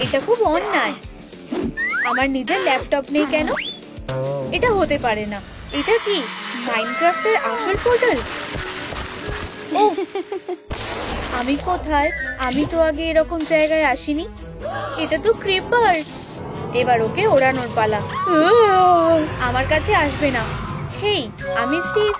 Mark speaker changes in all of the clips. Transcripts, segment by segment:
Speaker 1: এটা খুব অন্যায়। আমার নিজের ল্যাপটপ নেই কেন? এটা হতে পারে না। এটা কি মাইনক্রাফটের আসল পোর্টাল? ও, আমি কোথায়? আমি তো আগে এরকম জায়গায় আসিনি। এটা তো ক্রিপার। এবার ওকে ওড়ানোর পালা। আমার কাছে আসবে না। হেই, আমি স্টিভ।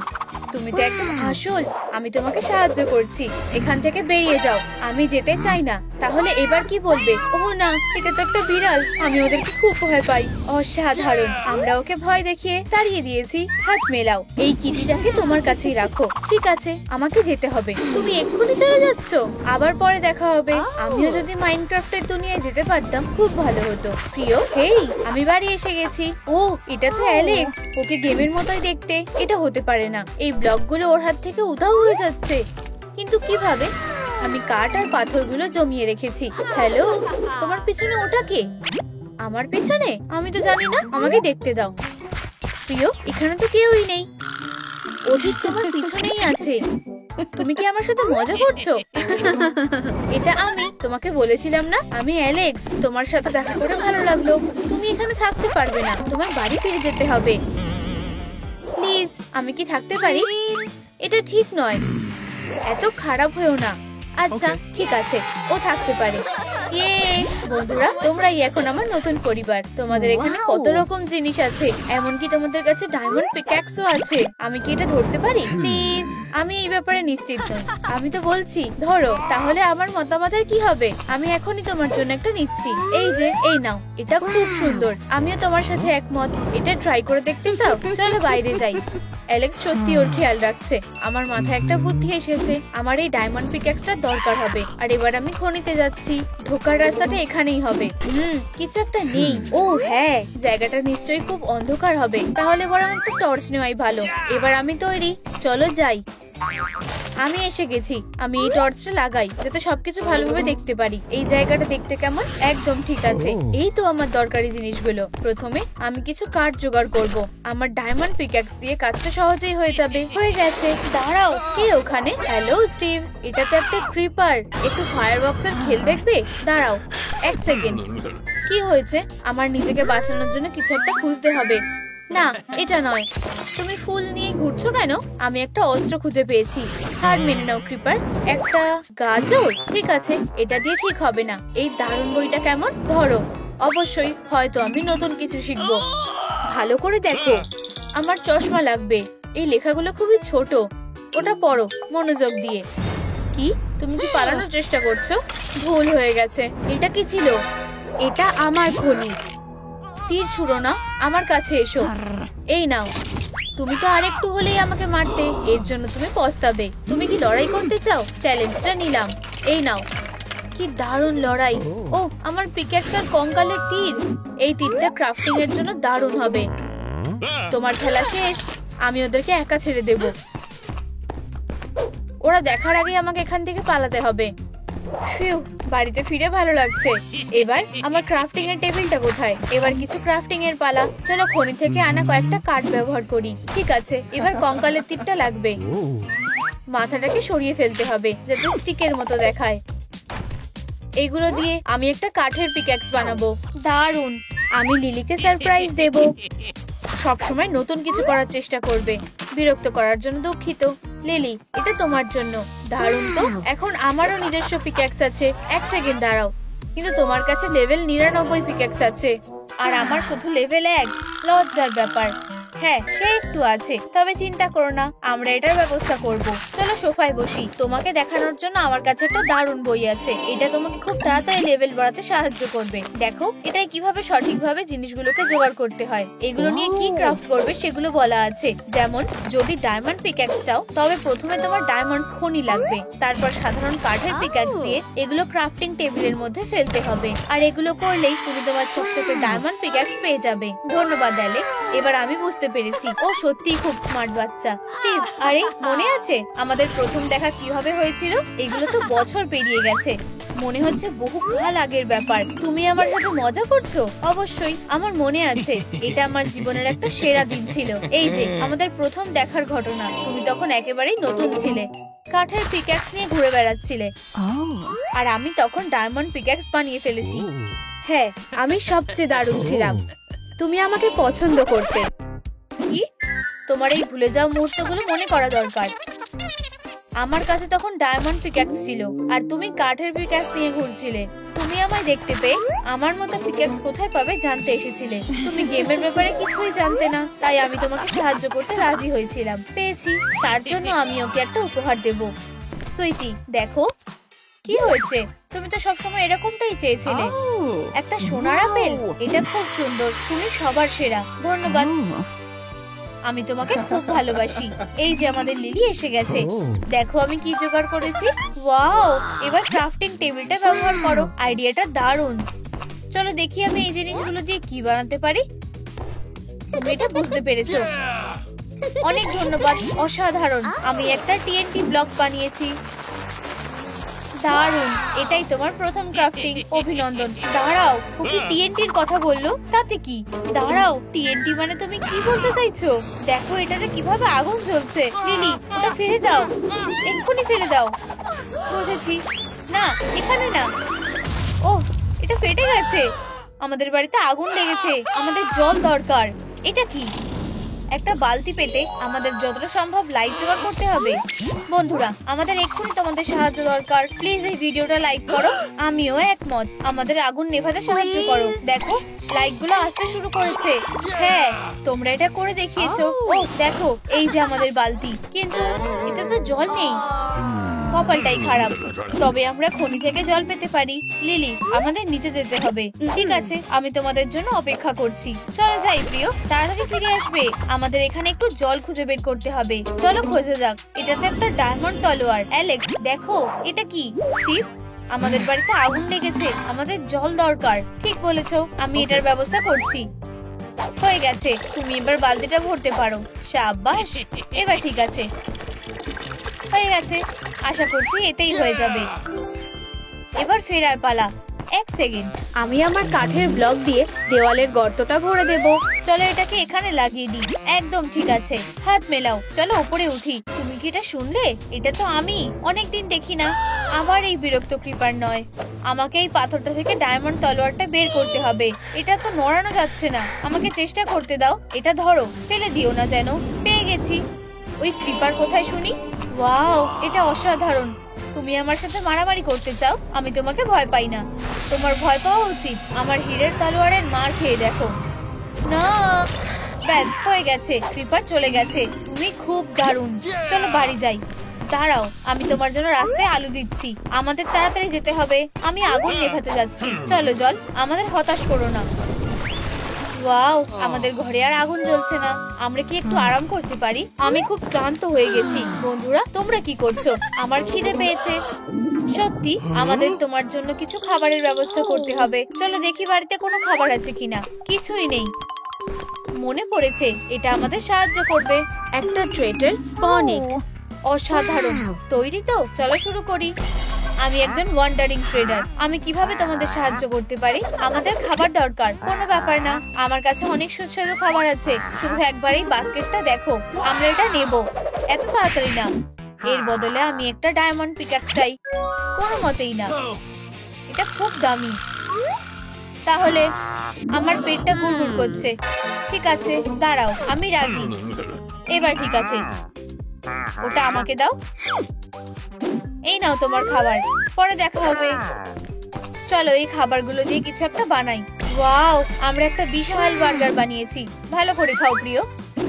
Speaker 1: তুমি তো একদম আসল। আমি তোমাকে সাহায্য করছি। এখান থেকে বেরিয়ে যাও। আমি যেতে চাই না। তাহলে এবার কি বলবে? ওহ না, এটা তো একটা বিড়াল। আমি ওদেরকে খুব ভয় পাই। অসাধারণ। আমরা ওকে ভয় দেখিয়ে তাড়িয়ে দিয়েছি। হাত মেলাও। এই কিটিটাকে তোমার কাছেই রাখো। ঠিক আছে, আমাকে যেতে হবে। তুমি এক্ষুনি চলে যাচ্ছ? আবার পরে দেখা হবে। আমিও যদি মাইনক্রাফটের দুনিয়ায় যেতে পারতাম খুব ভালো হতো। প্রিয়, হেই, আমি বাড়ি এসে গেছি। ও, এটা তো অ্যালেক্স। ওকে গেমের মতোই দেখতে। এটা হতে পারে না। এই ব্লকগুলো ওর হাত থেকে উধাও হয়ে যাচ্ছে। কিন্তু কিভাবে? আমি কাঠ আর পাথরগুলো জমিয়ে রেখেছি। হ্যালো, তোমার পিছনে ওটা কে? আমার পিছনে? আমি তো জানি না। আমাকে দেখতে দাও। প্রিয়, এখানে তো কেউই নেই। ও ঠিক তোমার পিছনেই আছে। তুমি কি আমার সাথে মজা করছো? এটা আমি তোমাকে বলেছিলাম না, আমি অ্যালেক্স। তোমার সাথে দেখা করে ভালো লাগলো। তুমি এখানে থাকতে পারবে না। তোমার বাড়ি ফিরে যেতে হবে। প্লিজ, আমি কি থাকতে পারি? এটা ঠিক নয়। এত খারাপ হয়েও না। আচ্ছা, ঠিক আছে, ও থাকতে পারে। ইয়ে, বন্ধুরা, তোমরাই এখন আমার নতুন পরিবার। তোমাদের এখানে কত রকম জিনিস আছে। এমনকি তোমাদের কাছে ডায়মন্ড পিক্যাক্সও আছে। আমি কি এটা ধরতে পারি? প্লিজ, আমি এই ব্যাপারে নিশ্চিত নই। আমি তো বলছি ধরো। তাহলে আমার মতামতের কি হবে? আমি এখনই তোমার জন্য একটা নিচ্ছি। এই যে, এই নাও। এটা খুব সুন্দর। আমিও তোমার সাথে একমত। এটা ট্রাই করে দেখতে চাও? চলো বাইরে যাই। অ্যালেক্স সত্যি ওর খেয়াল রাখছে। আমার মাথায় একটা বুদ্ধি এসেছে। আমার এই ডায়মন্ড পিক্যাক্সটা দরকার হবে। আর এবার আমি খনিতে যাচ্ছি। ঢোকার রাস্তাটা এখানেই হবে। কিছু একটা নেই। ও হ্যাঁ, জায়গাটা নিশ্চয়ই খুব অন্ধকার হবে। তাহলে বরং একটা টর্চ নেওয়াই ভালো। এবার আমি তৈরি। চলো যাই। আমি এসে গেছি। আমি এই টর্চটা লাগাই যাতে সবকিছু ভালোভাবে দেখতে পারি। এই জায়গাটা দেখতে কেমন? একদম ঠিক আছে। এই তো আমার দরকারি জিনিসগুলো। প্রথমে আমি কিছু কাঠ জোগাড় করব। আমার ডায়মন্ড পিক্যাক্স দিয়ে কাজটা সহজেই হয়ে যাবে। হয়ে গেছে। দাঁড়াও, কে ওখানে? হ্যালো স্টিভ, এটা তো একটা ক্রিপার। একটু ফায়ারবক্সের খেল দেখবে? দাঁড়াও এক সেকেন্ড। কি হয়েছে? আমার নিজেকে বাঁচানোর জন্য কিছু একটা খুঁজতে হবে। না, এটা নয়। তুমি ফুল নিয়ে ঘুরছো কেন? আমি একটা অস্ত্র খুঁজে পেয়েছি। হার মেনে নাও ক্রিপার। একটা গাজর? ঠিক আছে, এটা দিয়ে ঠিক হবে না। এই দারুণ বইটা কেমন? ধরো। অবশ্যই, হয়তো আমি নতুন কিছু শিখবো। ভালো করে দেখো। আমার চশমা লাগবে। এই লেখাগুলো খুবই ছোট। ওটা পড়ো মনোযোগ দিয়ে। কি? তুমি কি পালানোর চেষ্টা করছো? ভুল হয়ে গেছে। এটা কি ছিল? এটা আমার খনি। তীর ছুঁড়ো না, আমার কাছে এসো। এই নাও। তুমি তো আরেকটু হলেই আমাকে মারতে। এর জন্য তুমি পস্তাবে। তুমি কি লড়াই করতে চাও? চ্যালেঞ্জটা নিলাম। এই নাও। কি দারুণ লড়াই। ও, আমার পিক্যাক্সের কঙ্কালের তীর। এই তীরটা ক্রাফটিং এর জন্য দারুণ হবে। তোমার খেলা শেষ। আমি ওদেরকে একা ছেড়ে দেব। ওরা দেখার আগে আমাকে এখান থেকে পালাতে হবে। ফিউ, বাড়িতে ফিরে ভালো লাগছে। এবার আমার ক্রাফটিং এর টেবিলটা কোথায়? এবার কিছু ক্রাফটিং এর পালা। চলো খনি থেকে আনা কয়েকটা কাঠ ব্যবহার করি। ঠিক আছে, এবার কঙ্কালের তীরটা লাগবে। মাথাটাকে সরিয়ে ফেলতে হবে যাতে স্টিকের মতো দেখায়। এগুলো দিয়ে আমি একটা কাঠের পিক্যাক্স বানাবো। দারুণ। আমি লিলিকে সারপ্রাইজ দেব। সবসময় নতুন কিছু করার চেষ্টা করবে। বিরক্ত করার জন্য দুঃখিত। লিলি, এটা তোমার জন্য। দারুণ তো। এখন আমারও নিজস্ব পিক্যাক্স আছে। এক সেকেন্ড দাঁড়াও। কিন্তু তোমার কাছে লেভেল 99 পিক্যাক্স আছে আর আমার শুধু লেভেল 1। লজ্জার ব্যাপার। হ্যাঁ, সে একটু আছে, তবে চিন্তা করো না, আমরা এটার ব্যবস্থা করব। চলো সোফায় বসি। তোমাকে দেখানোর জন্য আমার কাছে একটা দারুণ বই আছে। এটা তোমাকে খুব তাড়াতাড়ি লেভেল বাড়াতে সাহায্য করবে। দেখো, এটাই কিভাবে সঠিকভাবে জিনিসগুলোকে জোগাড় করতে হয়। এগুলো নিয়ে কি ক্রাফট করবে সেগুলো বলা আছে। যেমন, যদি ডায়মন্ড পিক্যাক্স চাও তবে প্রথমে তোমার ডায়মন্ড খনি লাগবে। তারপর সাধারণ কাঠের পিক্যাক্স দিয়ে এগুলো ক্রাফটিং টেবিলের মধ্যে ফেলতে হবে। আর এগুলো করলেই তুমি তোমার চকচকে ডায়মন্ড পিক্যাক্স পেয়ে যাবে। ধন্যবাদ অ্যালেক্স। এবার আমি বুঝতে পেরেছি ও সত্যিই খুব স্মার্ট বাচ্চা। স্টিভ, আরে মনে আছে আমাদের প্রথম দেখা কিভাবে হয়েছিল? এগুলো তো বছর পেরিয়ে গেছে। মনে হচ্ছে বহু কাল আগের ব্যাপার। তুমি আমার সাথে মজা করছো? অবশ্যই, আমার মনে আছে। এটা আমার জীবনের একটা সেরা দিন ছিল। এই যে আমাদের প্রথম দেখার ঘটনা। তুমি তখন একেবারেই নতুন ছিলে। কাঠের পিক্যাক্স নিয়ে ঘুরে বেড়াচ্ছিলে আর আমি তখন ডায়মন্ড পিক্যাক্স বানিয়ে ফেলেছি। হ্যাঁ, আমি সবচেয়ে দারুণ ছিলাম। তুমি আমাকে পছন্দ করতে। কি? তোমার এই ভুলে যাওয়া মুহূর্তগুলো মনে করা দরকার। আমার কাছে তখন ডায়মন্ড পিক্যাক্স ছিল আর তুমি কাঠের পিক্যাক্স নিয়ে ঘুরছিলে। তুমি আমায় দেখতে পেয়ে আমার মতো পিক্যাক্স কোথায় পাবে জানতে এসেছিলে। তুমি গেমের ব্যাপারে কিছুই জানতে না, তাই আমি তোমাকে সাহায্য করতে রাজি হয়েছিলাম। পেয়েছি, তার জন্য আমি ওকে একটা উপহার দেব। সুইটি, দেখো কি হয়েছে। তুমি তো সবসময় এরকমটাই চেয়েছিলে। একটা সোনার আপেল, এটা খুব সুন্দর। তুমি সবার সেরা। ধন্যবাদ। আমি তোমাকে খুব ভালোবাসি। এই যে আমাদের লিলি এসে গেছে। দেখো আমি কি জোগাড় করেছি। ওয়াও, এবার ক্রাফটিং টেবিলটা ব্যবহার করো। আইডিয়াটা দারুণ। চলো দেখি আমি এই জিনিসগুলো দিয়ে কি বানাতে পারি। তুমি এটা বুঝতে পেরেছো। অনেক ধন্যবাদ, অসাধারণ। আমি একটা টিএনটি ব্লক বানিয়েছি। দারুণ, এটাই তোমার প্রথম ক্রাফটিং। অভিনন্দন। দাঁড়াও, ও কি টিএনটির কথা বললো? তাতে কি? দাঁড়াও, টিএনটি মানে তুমি কি বলতে চাইছো? দেখো এটাতে কিভাবে আগুন জ্বলছে। লিলি, ওটা ফেলে দাও, এক্ষুনি ফেলে দাও। বুঝেছি। না, এখানে না। ওহ, এটা ফেটে গেছে। আমাদের বাড়িতে আগুন লেগেছে। আমাদের জল দরকার। এটা কি? একটা বালতি পেতে আমাদের যতটা সম্ভব লাইট জোগাড় করতে হবে। বন্ধুরা, আমাদের এক্ষুনি তোমাদের সাহায্য দরকার। প্লিজ এই ভিডিওটা লাইক করো। আমিও একমত। আমাদের আগুন নেভাতে সাহায্য করো। দেখো লাইটগুলো আসতে শুরু করেছে। হ্যাঁ, তোমরা এটা করে দেখিয়েছো। ও দেখো, এই যে আমাদের বালতি, কিন্তু এতে তো জল নেই। কপালটাই খারাপ। তবে আমরা খনি থেকে জল পেতে পারি। লিলি, আমাদের নিচে যেতে হবে। ঠিক আছে, আমি তোমাদের জন্য অপেক্ষা করছি। চলো যাই প্রিয়, তাড়াতাড়ি ফিরে আসবে। আমাদের এখানে একটু জল খুঁজে বের করতে হবে। চলো খোঁজা যাক। এটা তো একটা ডায়মন্ড তলোয়ার। অ্যালেক্স, দেখো এটা কি? স্টিভ, আমাদের বাড়িতে আগুন লেগেছে। আমাদের জল দরকার। ঠিক বলেছো, আমি এটার ব্যবস্থা করছি। হয়ে গেছে, তুমি এবার বালতিটা ভরতে পারো। শাবাশ, এবার ঠিক আছে, হয়ে গেছে। আশা করছি এতেই হয়ে যাবে। এবার ফেরার পালা। এক সেকেন্ড, আমি আমার কাঠের ব্লক দিয়ে দেওয়ালের গর্তটা ভরে দেব। চলো এটাকে এখানে লাগিয়ে দিই। একদম ঠিক আছে। হাত মেলাও। চলো উপরে উঠি। তুমি কি এটা শুনলে? এটা তো আমি অনেকদিন দেখি না। আবার এই বিরক্ত ক্রিপার নয়। আমাকে এই পাথরটা থেকে ডায়মন্ড তলোয়ারটা বের করতে হবে। এটা তো নড়ানো যাচ্ছে না। আমাকে চেষ্টা করতে দাও। এটা ধরো, ফেলে দিও না যেন। পেয়ে গেছি। ওই ক্রিপার কোথায় শুনি? ওয়াও, এটা অসাধারণ। তুমি আমার সাথে মারামারি করতে চাও? আমি তোমাকে ভয় পাই না। তোমার ভয় পাওয়া উচিত। আমার হীরের তলোয়ারের মার খেয়ে দেখো। না, ব্যাস হয়ে গেছে। ক্রিপার চলে গেছে। তুমি খুব দারুণ। চলো বাড়ি যাই। দাঁড়াও, আমি তোমার জন্য রাস্তায় আলু দিচ্ছি। আমাদের তাড়াতাড়ি যেতে হবে। আমি আগুন নেভাতে যাচ্ছি। চলো জল, আমাদের হতাশ করো না। ওয়াও, আমাদের ঘরে আর আগুন জ্বলছে না। আমরা কি একটু আরাম করতে পারি? আমি খুব ক্লান্ত হয়ে গেছি। বন্ধুরা, তোমরা কি করছো? আমার খিদে পেয়েছে। সত্যি, আমাদের তোমার জন্য কিছু খাবারের ব্যবস্থা করতে হবে। চলো দেখি বাড়িতে কোনো খাবার আছে কিনা। কিছুই নেই। মনে পড়েছে, এটা আমাদের সাহায্য করবে। একটা ট্রেটার স্পনিক। অসাধারণ। তৈরি তো? চলো শুরু করি। আমি একজন ওয়ান্ডারিং ট্রেডার। আমি কিভাবে তোমাদের সাহায্য করতে পারি? আমাদের খাবার দরকার। কোনো ব্যাপার না, আমার কাছে অনেক সুস্বাদু খাবার আছে। শুধু একবার এই বাস্কেটটা দেখো। আমরা এটা নেব। এত তাড়াতাড়ি না। এর বদলে আমি একটা ডায়মন্ড পিক্যাক্স চাই। কোনো মতেই না, এটা খুব দামি। তাহলে আমার পেটটা গুড়গুড় করছে। ঠিক আছে, দাঁড়াও, আমি রাজি। এবার ঠিক আছে, ওটা আমাকে দাও। এই নাও তোমার খাবার। পরে দেখা হবে। চলো এই খাবারগুলো দিয়ে কিছু একটা বানাই। ওয়াও, আমরা একটা বিশাল বার্গার বানিয়েছি। ভালো করে খাও প্রিয়।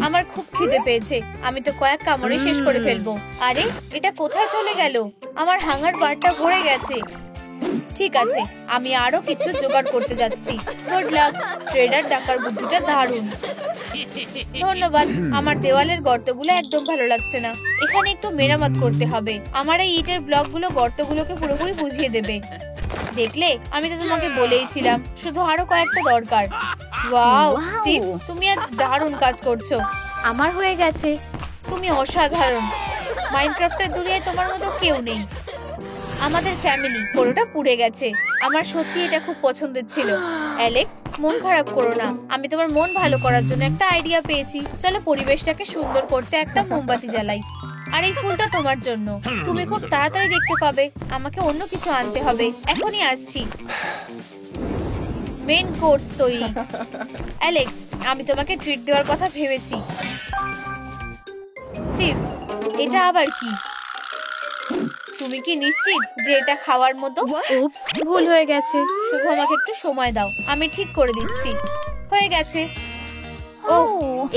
Speaker 1: আমার খুব খিদে পেয়েছে। আমি তো কয়েক কামড়ে শেষ করে ফেলবো। আরে, এটা কোথায় চলে গেল? আমার হাঙ্গার বারটা ভরে গেছে। ঠিক আছে, আমি আরো কিছু জোগাড় করতে যাচ্ছি। Good luck. ট্রেডার ডাকার বুদ্ধিটা দারুণ। ধন্যবাদ। আমার দেওয়ালের গর্তগুলো একদম ভালো লাগছে না। এখানে একটু মেরামত করতে হবে। আমার এই ইটের ব্লকগুলো গর্তগুলোকে পুরোপুরি বুঝিয়ে দেবে। দেখলে, আমি তো তোমাকে বলেইছিলাম। শুধু আরো কয়েকটা দরকার। ওয়াও, স্টিভ, তুমি আজ দারুণ কাজ করছো। আমার হয়ে গেছে। তুমি অসাধারণ। মাইনক্রাফটের দুনিয়ায় তোমার মতো কেউ নেই। আমাদের ফ্যামিলি পুরোটা পুড়ে গেছে। আমার সত্যি এটা খুব পছন্দের ছিল। অ্যালেক্স, মন খারাপ করো না। আমি তোমার মন ভালো করার জন্য একটা আইডিয়া পেয়েছি। চলো পরিবেশটাকে সুন্দর করতে একটা মোমবাতি জ্বালাই। আর এই ফুলটা তোমার জন্য। তুমি খুব তাড়াতাড়ি দেখতে পাবে। আমাকে অন্য কিছু আনতে হবে। এখনই আসছি। মেন কোর্স তৈরি। অ্যালেক্স, আমি তোমাকে ট্রিট দেওয়ার কথা ভেবেছি। স্টিভ, এটা আবার কি? তুমি কি নিশ্চিত যে এটা খাওয়ার মতো? উপস, ভুল হয়ে গেছে। শুধু আমাকে একটু সময় দাও, আমি ঠিক করে দিচ্ছি। হয়ে গেছে। ও,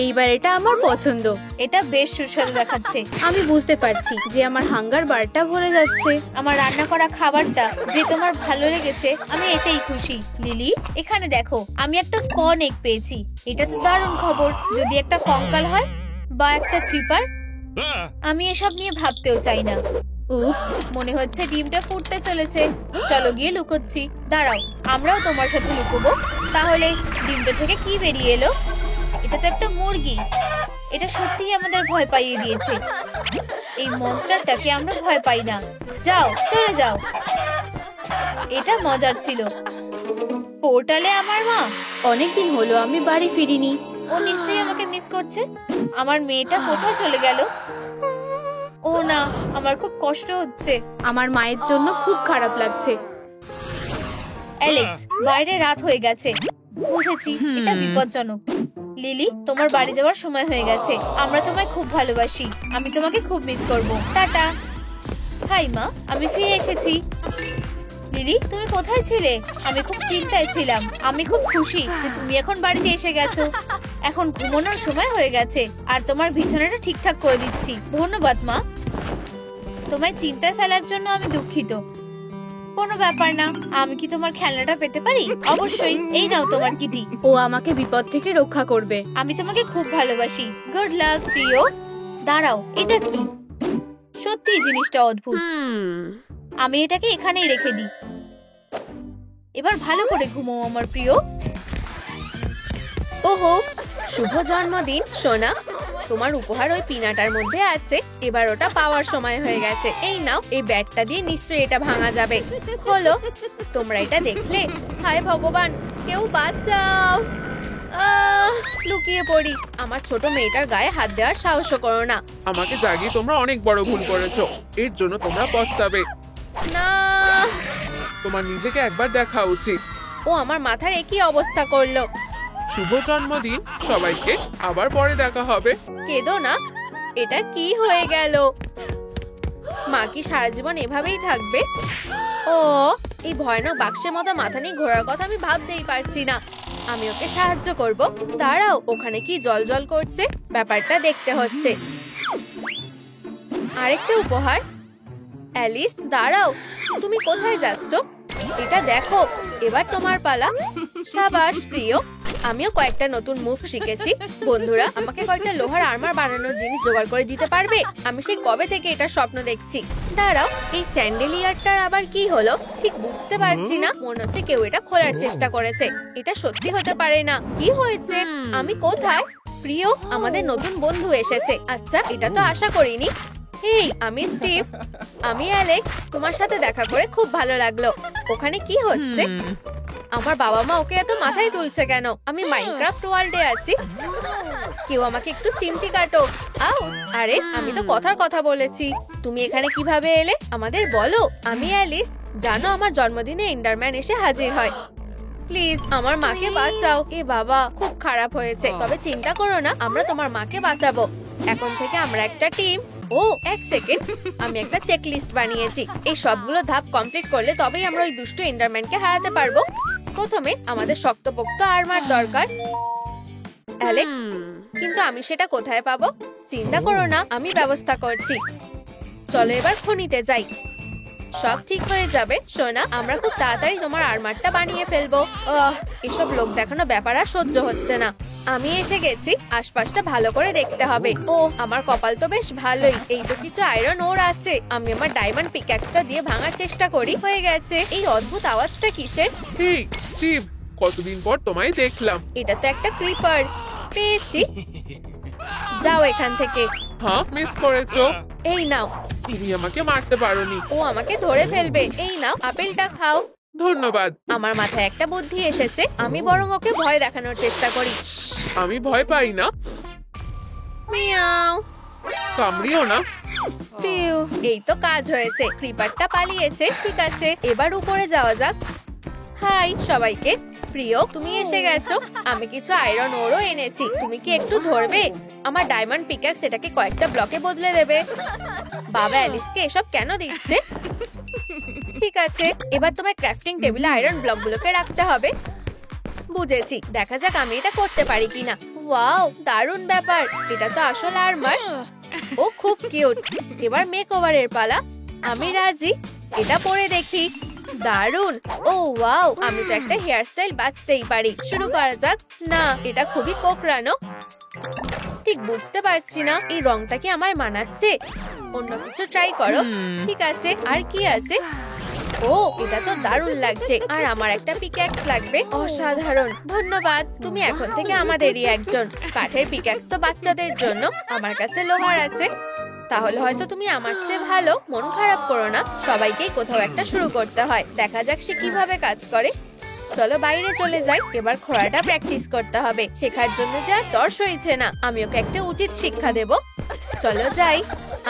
Speaker 1: এইবার এটা আমার পছন্দ। এটা বেশ সুস্বাদু দেখাচ্ছে। আমি বুঝতে পারছি যে আমার হাঙ্গার বারটা ভরে যাচ্ছে। আমার রান্না করা খাবারটা যে তোমার ভালো লেগেছে, আমি এতেই খুশি। লিলি, এখানে দেখো, আমি একটা স্পন এগ পেয়েছি। এটা তো দারুণ খবর। যদি একটা কঙ্কাল হয় বা একটা ক্রিপার, আমি এসব নিয়ে ভাবতেও চাই না। উপস, মনে হচ্ছে ডিমটা ফুটতে চলেছে। চলো গিয়ে লুকোচ্ছি। দাঁড়াও, আমরাও তোমার সাথে লুকোবো। তাহলে ডিমটা থেকে কি বেরিয়ে এলো? এটা তো একটা মুরগি। এটা সত্যিই আমাদের ভয় পাইয়ে দিয়েছে। এই মনস্টারটাকে আমরা ভয় পাই না। যাও, চলে যাও। এটা মজার ছিল। পোর্টালে আমার মা। অনেকদিন হলো আমি বাড়ি ফিরিনি। ও নিশ্চয়ই আমাকে মিস করছে। আমার মেয়েটা কোথায় চলে গেল? ও না, আমার খুব কষ্ট হচ্ছে। আমার মায়ের জন্য খুব খারাপ লাগছে। অ্যালেক্স, বাইরে রাত হয়ে গেছে। বুঝেছি, এটা বিপজ্জনক। লিলি, তোমার বাড়ি যাওয়ার সময় হয়ে গেছে। আমরা তোমায় খুব ভালোবাসি। আমি তোমাকে খুব মিস করব। টাটা। হাই মা, আমি ফিরে এসেছি। লিলি, তুমি কোথায় ছিলে? আমি খুব চিন্তায় ছিলাম। আমি খুব খুশি যে তুমি এখন বাড়িতে এসে গেছো। এখন ঘুমানোর সময় হয়ে গেছে আর তোমার বিছানাটা ঠিকঠাক করে দিচ্ছি। ধন্যবাদ মা। তোমায় চিন্তায় ফেলার জন্য আমি দুঃখিত। কোনো ব্যাপার না। আমি কি তোমার খেলনাটা পেতে পারি? অবশ্যই। এই নাও তোমার কিটি। ও আমাকে বিপদ থেকে রক্ষা করবে। আমি তোমাকে খুব ভালোবাসি। গুড লাক প্রিয়। দাঁড়াও, এটা কি? সত্যি জিনিসটা অদ্ভুত। আমি এটাকে এখানেই রেখে দিই। এবার ভালো করে ঘুমাও আমার প্রিয়। ওহো, শুভ জন্মদিন সোনা। তোমার উপহার ওই পিনাটার মধ্যে আছে। এবার ওটা পাওয়ার সময় হয়ে গেছে। এই নাও, এই ব্যাটটা দিয়ে নিশ্চয়ই এটা ভাঙা যাবে। হলো, তোমরা এটা দেখলে? হায় ভগবান, কেউ বাঁচাও। লুকিয়ে পড়ি। আমার ছোট মেয়েটার গায়ে হাত দেওয়ার সাহস করো না।
Speaker 2: আমাকে জাগিয়ে তোমরা অনেক বড় ভুল করেছো। এর জন্য তোমরা পস্তাবে।
Speaker 1: না,
Speaker 2: তোমার নিজেকে একবার দেখা উচিত।
Speaker 1: ও আমার মাথার একই অবস্থা করলো।
Speaker 2: শুভ জন্মদিন সবাইকে। আবার পরে দেখা হবে।
Speaker 1: কেঁদো না। এটা কি হয়ে গেল? মা কি সারা জীবন এভাবেই থাকবে? ও, এই ভয়ানক বাক্সের মতো মাথা নিয়ে ঘোরার কথা আমি ভাবতেই পারছি না। আমি ওকে সাহায্য করব। দাঁড়াও, ওখানে কি জল করছে? ব্যাপারটা দেখতে হচ্ছে। আরেকটা উপহার। অ্যালিস, দাঁড়াও, তুমি কোথায় যাচ্ছ? এটা দেখো, এবার তোমার পালা। সাবাস প্রিয়। আমিও কয়েকটা নতুন মুভ শিখেছি। বন্ধুরা, আমাকে কয়েকটা লোহার আর্মার বানানোর জিনিস জোগাড় করে দিতে পারবে? আমি সেই কবে থেকে এটা স্বপ্ন দেখছি। দাঁড়াও, এই স্যান্ডেলিয়ারটার আবার কি হলো? ঠিক বুঝতে পারছি না। মনে হচ্ছে কেউ এটা খোলার চেষ্টা করেছে। এটা সত্যি হতে পারে না। কি হয়েছে? আমি কোথায়? প্রিয়, আমাদের নতুন বন্ধু এসেছে। আচ্ছা, এটা তো আশা করিনি। হেই, আমি স্টিভ। আমি অ্যালেক্স। তোমার সাথে দেখা করে খুব ভালো লাগলো। ওখানে কি হচ্ছে? আমার বাবা মা ওকে এত মাথায় তুলছে কেন? আমি মাইনক্রাফট ওয়ার্ল্ডে আছি। কেউ আমাকে একটু চিমটি কাটো। আউচ! আরে, আমি তো কথার কথা বলেছি। তুমি এখানে কিভাবে এলে? আমাদের বলো। আমি অ্যালিস। জানো, আমার জন্মদিনে এন্ডারম্যান এসে হাজির হয়। প্লিজ আমার মাকে বাঁচাও। এ বাবা, খুব খারাপ হয়েছে। তবে চিন্তা করো না, আমরা তোমার মাকে বাঁচাবো। এখন থেকে আমরা একটা টিম। ও, এক সেকেন্ড, আমি একটা চেক লিস্ট বানিয়েছি। এই সবগুলো ধাপ কমপ্লিট করলে তবেই আমরা ওই দুষ্টু এন্ডারম্যানকে হারাতে পারবো। প্রথমে আমাদের শক্তপোক্ত আর্মার দরকার। অ্যালেক্স, কিন্তু আমি সেটা কোথায় পাবো? চিন্তা করো না, আমি ব্যবস্থা করছি। চলো এবার খনিতে যাই। সব ঠিক হয়ে যাবে সোনা। আমরা খুব তাড়াতাড়ি তোমার আর্মারটা বানিয়ে ফেলবো। এসব লোক দেখানো ব্যাপার আর সহ্য হচ্ছে না। আমি এসে গেছি। আশপাশটা ভালো করে দেখতে হবে। ও, আমার কপাল তো বেশ ভালোই। এই তো কিছু আয়রন ওর আছে। আমি আমার ডায়মন্ড পিক্যাক্সটা দিয়ে ভাঙার চেষ্টা করি। হয়ে গেছে। এই অদ্ভুত আওয়াজটা কিসের?
Speaker 2: হেই স্টিভ, কতদিন পর তোমায় দেখলাম।
Speaker 1: এটা তো একটা ক্রিপার। পেয়েছি। যাও এখান থেকে।
Speaker 2: হ্যাঁ, মিস করেছো।
Speaker 1: এই নাও।
Speaker 2: তুমি আমাকে মারতে পারোনি।
Speaker 1: ও আমাকে ধরে ফেলবে। এই নাও, আপেলটা খাও।
Speaker 2: ধন্যবাদ।
Speaker 1: আমার মাথায় একটা বুদ্ধি এসেছে। আমি বরং ওকে ভয় দেখানোর চেষ্টা করি।
Speaker 2: আমি ভয় পাই না।
Speaker 1: মিয়াও।
Speaker 2: কামড়িও না।
Speaker 1: পিউ, এই তো কাজ হয়েছে, ক্রিপারটা পালিয়েছে। ঠিক আছে, এবার উপরে যাওয়া যাক। হাই সবাইকে। প্রিয়, তুমি এসে গেছো। আমি কিছু আয়রন ওরও এনেছি, তুমি কি একটু ধরবে? আমার ডায়মন্ড পিক্যাক্স এটাকে কয়েকটা ব্লকে বদলে দেবে। বাবা অ্যালিসকে এসব কেন দিচ্ছে? ঠিক আছে, এবার তোমার ক্রাফটিং টেবিলে আয়রন ব্লকগুলোকে রাখতে হবে। বুঝেছি, দেখা যাক আমি এটা করতে পারি কিনা। ওয়াও, দারুণ ব্যাপার, এটা তো আসল আর্মার। ও খুব কিউট। এবার মেকওভারের পালা। আমি রাজি, এটা পরে দেখি। দারুণ। ও ওয়াও, আমি তো একটা হেয়ার স্টাইল বাঁচতেই পারি। শুরু করা যাক। না, এটা খুবই কোঁকড়ানো। ঠিক বুঝতে পারছি না এই রংটা কি আমায় মানাচ্ছে। অন্য কিছু ট্রাই করো। ঠিক আছে, আর কি আছে? ও, এটা তো দারুণ লাগছে। আর আমার একটা পিক্যাক্স লাগবে। অসাধারণ, ধন্যবাদ। তুমি এখন থেকে আমাদেরই একজন। কাঠের পিক্যাক্স তো বাচ্চাদের জন্য, আমার কাছে লোহার আছে। তাহলে হয়তো তুমি আমার চেয়ে ভালো। মন খারাপ করো না, সবাইকেই কোথাও একটা শুরু করতে হয়। দেখা যাক সে কিভাবে কাজ করে। চলো বাইরে চলে যাই। এবার খোঁড়াটা প্র্যাকটিস করতে হবে। শেখার জন্য যে আর তর সইছে না। আমি ওকে একটা উচিত শিক্ষা দেব। চলো যাই।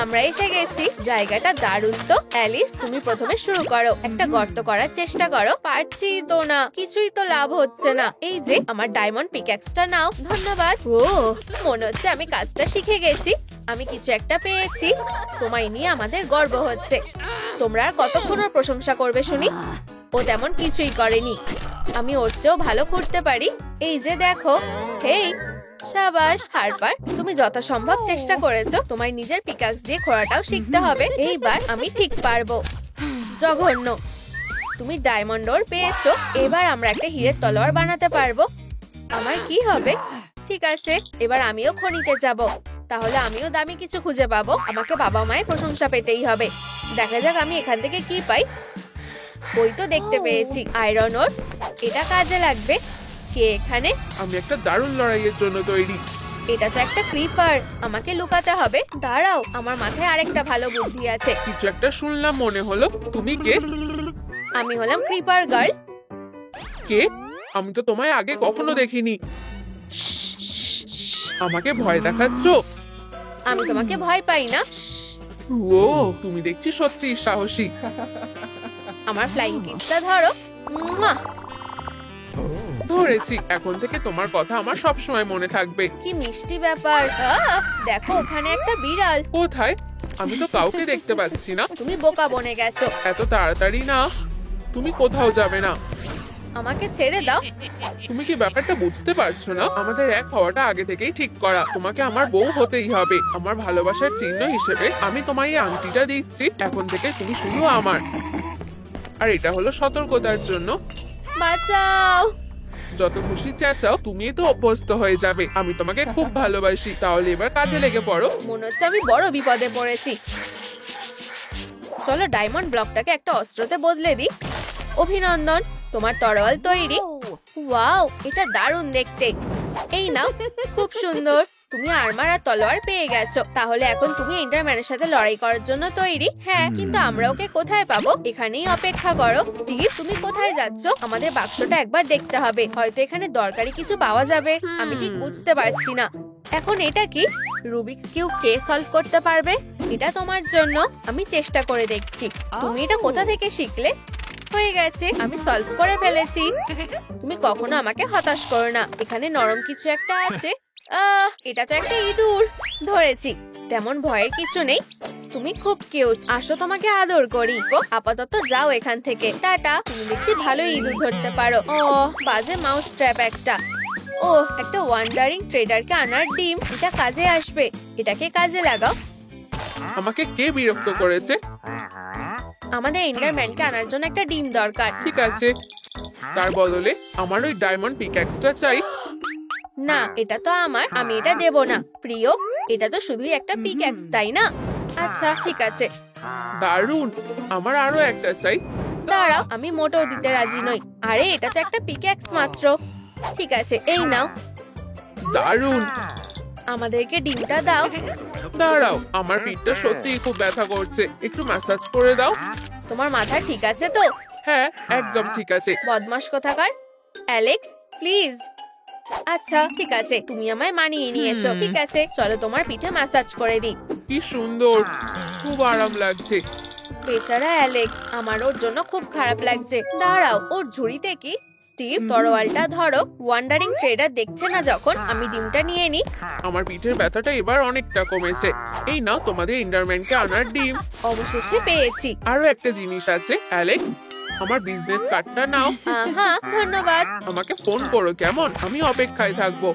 Speaker 1: আমরা এসে গেছি। জায়গাটা দারুণ তো। অ্যালিস, তুমি প্রথমে শুরু করো। একটা গর্ত করার চেষ্টা করো। পারছি তো না, কিছুই তো লাভ হচ্ছে না। এই যে আমার ডায়মন্ড পিক্যাক্সটা নাও। ধন্যবাদ। ও, মনে হচ্ছে আমি কাজটা শিখে গেছি। আমি কিছু একটা পেয়েছি। তোমায় নিয়ে আমাদের গর্ব হচ্ছে। তোমরা আর কতক্ষণ ওর প্রশংসা করবে শুনি? ও তেমন কিছুই করেনি। আমি ওর চেয়েও ভালো করতে পারি। এই যে দেখো। হেই, সাবাস হারপার, তুমি যথাসম্ভব চেষ্টা করেছো। তোমায় নিজের পিক্যাক্স দিয়ে খোঁড়াটাও শিখতে হবে। এইবার আমি ঠিক পারবো। জঘন্য। তুমি ডায়মন্ড ওর পেয়েছো। এবার আমরা একটা হীরের তলোয়ার বানাতে পারবো। আমার কি হবে? ঠিক আছে, এবার আমিও খনিতে যাব। তাহলে আমিও দামি কিছু খুঁজে পাবো। আমাকে বাবা মায়ের প্রশংসা পেতেই হবে। দেখা যাক আমি এখান থেকে কি পাই। ওই তো দেখতে পেয়েছি আয়রন ওর। এটা কাজে লাগবে। কে এখানে?
Speaker 2: আমি একটা দারুণ লড়াইয়ের জন্য তৈরি।
Speaker 1: এটা তো একটা ক্রিপার। আমাকে লুকাতে হবে। দাঁড়াও, আমার মাথায় আরেকটা ভালো বুদ্ধি আছে।
Speaker 2: কিছু একটা শুনলাম মনে হলো। তুমি কে?
Speaker 1: আমি হলাম ক্রিপার গার্ল।
Speaker 2: কে? আমি তো তোমায় আগে কখনো দেখিনি। আমাকে ভয় দেখাচ্ছ?
Speaker 1: আমি তোমাকে ভয় পাই না।
Speaker 2: ও, তুমি দেখছি সত্যি সাহসী।
Speaker 1: আমার ফ্লাইং কিসটা ধরো। মুয়া!
Speaker 2: ধরেছি। এখন থেকে তোমার কথা আমার সব সময় মনে থাকবে।
Speaker 1: কি মিষ্টি ব্যাপার। দেখো, ওখানে একটা বিড়াল।
Speaker 2: কোথায়? আমি তো কাউকে দেখতে পাচ্ছি না।
Speaker 1: তুমি বোকা বনে গেছো।
Speaker 2: এত তাড়াতাড়ি না। তুমি কোথাও যাবে না।
Speaker 1: আমাকে ছেড়ে দাও।
Speaker 2: তুমি কি ব্যাপারটা বুঝতে পারছো না? আমাদের এক হওয়াটা আগে থেকেই ঠিক করা। তোমাকে আমার বউ হতেই হবে। আমার ভালোবাসার চিহ্ন হিসেবে আমি তোমায় এই আংটিটা দিচ্ছি। এখন থেকে তুমি শুধু আমার। আর এটা হলো সতর্কতার জন্য।
Speaker 1: বাঁচাও।
Speaker 2: যত খুশি চেঁচাও, তুমি তো অভ্যস্ত হয়ে যাবে। আমি তোমাকে খুব ভালোবাসি। তাহলে এবার কাজে লেগে পড়ো।
Speaker 1: মনে হচ্ছে আমি বড় বিপদে পড়েছি। চলো ডায়মন্ড ব্লকটাকে একটা অস্ত্রতে বদলে দিই। অভিনন্দন, তোমার তরোয়াল তৈরি। ওয়াও, এটা দারুণ দেখতে। এই নাও, খুব সুন্দর। তুমি আর্মার আর তলোয়ার পেয়ে গেছো। তাহলে এখন তুমি এন্ডারম্যানের সাথে লড়াই করার জন্য তৈরি। হ্যাঁ, কিন্তু আমরা ওকে কোথায় পাবো? এখানেই অপেক্ষা করো। স্টিভ, তুমি কোথায় যাচ্ছ? আমাদের বাক্সটা একবার দেখতে হবে। হয়তো এখানে দরকারি কিছু পাওয়া যাবে। আমি ঠিক বুঝতে পারছি না। এখন এটা কি? রুবিক্স কিউব কে সলভ করতে পারবে? এটা তোমার জন্য। আমি চেষ্টা করে দেখছি। তুমি এটা কোথা থেকে শিখলে? হয়ে গেছে, আমি সলভ করে ফেলেছি। তুমি কখনো আমাকে হতাশ করো না। এখানে নরম কিছু একটা আছে। এটা তো একটা ইঁদুর। ধরেছি। তেমন ভয়ের কিছু নেই। তুমি খুব কিউট। আসো, তোমাকে আদর করি। আপাতত যাও এখান থেকে। টাটা। তুমি দেখছি ভালোই ইঁদুর ধরতে পারো। বাজে মাউস ট্র্যাপ একটা। ও, একটা ওয়ান্ডারিং ট্রেডারকে আনার ডিম। এটা কাজে আসবে। এটাকে কাজে লাগাও।
Speaker 2: আমাকে কে বিরক্ত করেছে?
Speaker 1: আমাদের এন্ডারম্যানকে আনার জন্য একটা ডিম দরকার।
Speaker 2: ঠিক আছে, তার বদলে আমার ওই ডায়মন্ড পিক্যাক্সটা চাই।
Speaker 1: না, এটা তো আমার। আমি এটা দেব না। প্রিয়, এটা তো শুধুই একটা পিক্যাক্স, তাই না? আচ্ছা, ঠিক আছে।
Speaker 2: দারুণ। আমার আরো একটা চাই।
Speaker 1: দাঁড়াও, আমি মোটেও দিতে রাজি নই। আরে, এটা তো একটা পিক্যাক্স মাত্র। ঠিক আছে, এই নাও।
Speaker 2: দারুণ।
Speaker 1: আমাদেরকে ডিমটা দাও।
Speaker 2: দাঁড়াও, আমার পিঠটা সত্যিই খুব ব্যথা করছে। একটু ম্যাসাজ করে দাও।
Speaker 1: তোমার মাথা ঠিক আছে তো?
Speaker 2: হ্যাঁ, একদম ঠিক আছে।
Speaker 1: বদমাশ কোথাকার। Alex, please. আচ্ছা ঠিক আছে, তুমি আমায় মানিয়ে নিয়েছো। ঠিক আছে, চলো তোমার পিঠে ম্যাসাজ করে দিই।
Speaker 2: কি সুন্দর, খুব আরাম লাগছে।
Speaker 1: বেচারা অ্যালেক্স, আমার ওর জন্য খুব খারাপ লাগছে। দাঁড়াও, ওর ঝুড়িতে কি? স্টিভ, তরোয়ালটা ধরো। ওয়ান্ডারিং ট্রেডার দেখছে না যখন, আমি ডিমটা নিয়ে নিই।
Speaker 2: আমার পিঠের ব্যথাটা এবার অনেকটা কমেছে। এই নাও তোমাদের এন্ডারম্যানকে আনার ডিম।
Speaker 1: অবশেষে পেয়েছি।
Speaker 2: আরো একটা জিনিস আছে অ্যালেক্স, আমার বিজনেস কার্ডটা নাও।
Speaker 1: আহা, ধন্যবাদ।
Speaker 2: আমাকে ফোন করো কেমন, আমি অপেক্ষায় থাকবো।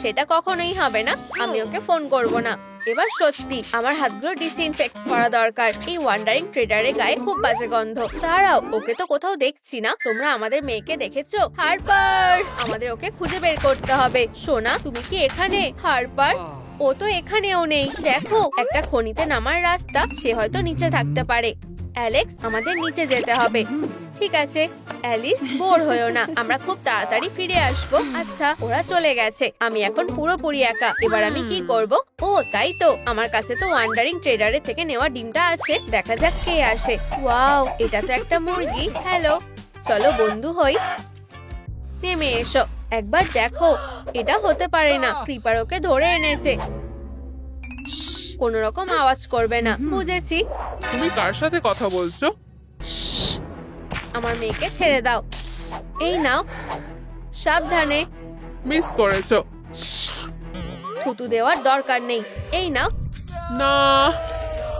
Speaker 1: সেটা কখনোই হবে না, আমি ওকে ফোন করব না। এবার সত্যি আমার হাতগুলো ডিসইনফেক্ট করা দরকার। এই ওয়ান্ডারিং ট্রেডারের গায়ে খুব বাজে গন্ধ। দাঁড়াও, ওকে তো কোথাও দেখছি না। তোমরা আমাদের মেয়েকে দেখেছো? হারপার, আমাদের ওকে খুঁজে বের করতে হবে। সোনা, তুমি কি এখানে? হারপার, ও তো এখানেও নেই। দেখো, একটা খনিতে নামার রাস্তা, সে হয়তো নিচে থাকতে পারে। অ্যালেক্স, আমাদের নিচে যেতে হবে। ঠিক আছে অ্যালিস, বোর হয়েও না, আমরা খুব তাড়াতাড়ি ফিরে আসবো। আচ্ছা, ওরা চলে গেছে, আমি এখন পুরোপুরি একা। এবার আমি কি করব? ও তাই তো, আমার কাছে তো ওয়ান্ডারিং ট্রেডারের থেকে নেওয়া ডিমটা আছে। দেখা যাক কে আসে। ওয়াও, এটা তো একটা মুরগি। হ্যালো, চলো বন্ধু হই। নেমে এসো, একবার দেখো। এটা হতে পারে না, ক্রিপার ওকে ধরে এনেছে। কোনো রকম আওয়াজ করবে না, বুঝেছি।
Speaker 2: তুমি কার সাথে কথা বলছো?
Speaker 1: আমার মেয়েকে ছেড়ে দাও। এই নাও, সাবধানে।
Speaker 2: মিস করেছো।
Speaker 1: থুতু দেওয়ার দরকার নেই। এই নাও।
Speaker 2: না,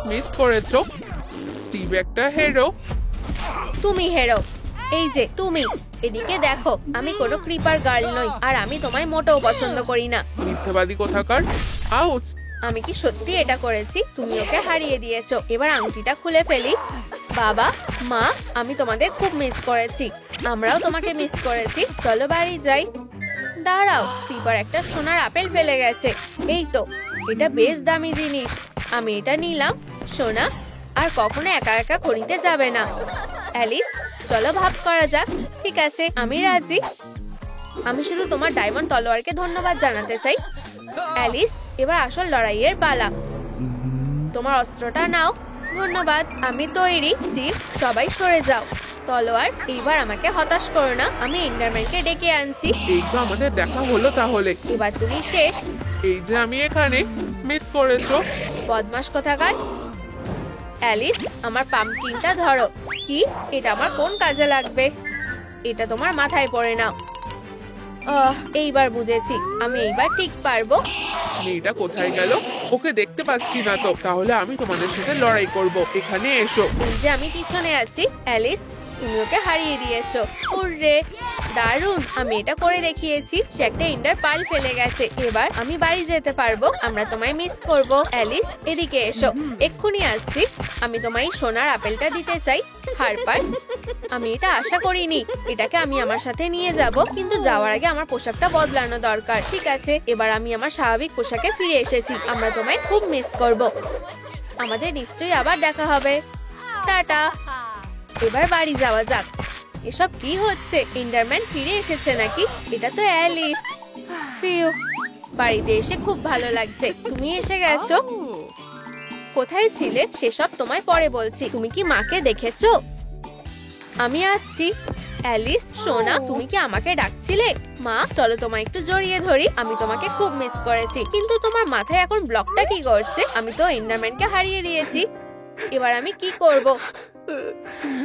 Speaker 2: মিস করেছো। স্টিভ একটা হেরো।
Speaker 1: তুমি হেরো। এই যে তুমি, এদিকে দেখো, আমি কোনো ক্রিপার গার্ল নই, আর আমি তোমায় মোটেও পছন্দ করি না।
Speaker 2: মিথ্যাবাদী কোথাকার। আউচ।
Speaker 1: আমি কি সত্যি এটা করেছি? তুমি ওকে হারিয়ে দিয়েছো। এবার আংটিটা খুলে ফেলি। বাবা, মা, আমি তোমাদের খুব মিস করেছি। আমরাও তোমাকে মিস করেছি। চলো বাড়ি যাই। দাঁড়াও, ক্রিপার একটা সোনার আপেল ফেলে গেছে। এই তো, এটা বেশ দামি জিনিস। আমি এটা নিলাম। সোনা, আর কখনো একা একা খনিতে যাবে না। অ্যালিস, চলো ভাব করা যাক। ঠিক আছে, আমি রাজি। আমি শুধু তোমার ডায়মন্ড তলোয়ারকে ধন্যবাদ জানাতে চাই। অ্যালিস, এবার আসল লড়াইয়ের পালা। তোমার অস্ত্রটা নাও। ধন্যবাদ, আমি তৈরি। স্টিভ, সবাই সরে যাও। তলোয়ার, এইবার আমাকে হতাশ করো না, আমি এন্ডারম্যানকে ডেকে আনছি।
Speaker 2: এই তো আমাদের দেখা হলো তাহলে।
Speaker 1: এবার তুমি শেষ।
Speaker 2: এই যে আমি এখানে। মিস করেছো।
Speaker 1: বদমাশ কোথাকার। অ্যালিস, আমার পাম্পকিনটা ধরো। কি? এটা আমার কোন কাজে লাগবে? এটা তোমার মাথায় পড়ে নাও। এইবার বুঝেছি, আমি এইবার ঠিক পারবো।
Speaker 2: মেয়েটা কোথায় গেল? ওকে দেখতে পাচ্ছি না তো। তাহলে আমি তোমাদের সাথে লড়াই করব। এখানে এসো।
Speaker 1: এই যে আমি পিছনে আছি। অ্যালিস, তুমি ওকে হারিয়ে দিয়েছো। হুররে, দারুণ, আমি এটা করে দেখিয়েছি। সে একটা ইন্ডার পাল ফেলে গেছে। এবার আমি বাড়ি যেতে পারবো। আমরা তোমায় মিস করব। অ্যালিস, এদিকে এসো। এক্ষুনি আসছি। আমি তোমায় সোনার আপেলটা দিতে চাই। হারপার, আমি এটা আশা করিনি। এটাকে আমি আমার সাথে নিয়ে যাব, কিন্তু যাওয়ার আগে আমার পোশাকটা বদলানো দরকার। ঠিক আছে, এবার আমি আমার স্বাভাবিক পোশাকে ফিরে এসেছি। আমরা তোমায় খুব মিস করব। আমাদের নিশ্চয়ই আবার দেখা হবে। টাটা। এবার বাড়ি যাওয়া যাক। এসব কি হচ্ছে? এন্ডারম্যান ফিরে এসেছে নাকি? এটা তো অ্যালিস। ফিউ, বাড়িতে এসে খুব ভালো লাগছে। তুমি এসে গেছো। কোথায় ছিলে সেসব তোমায় পরে বলছি। তুমি কি মাকে দেখেছো? আমি আসছি। অ্যালিস, সোনা, তুমি কি আমাকে ডাকছিলে? মা, চলো তোমায় একটু জড়িয়ে ধরি। আমি তোমাকে খুব মিস করেছি। কিন্তু তোমার মাথায় এখন ব্লকটা কি করছে? আমি তো এন্ডারম্যানকে হারিয়ে দিয়েছি। এবার আমি কি করব?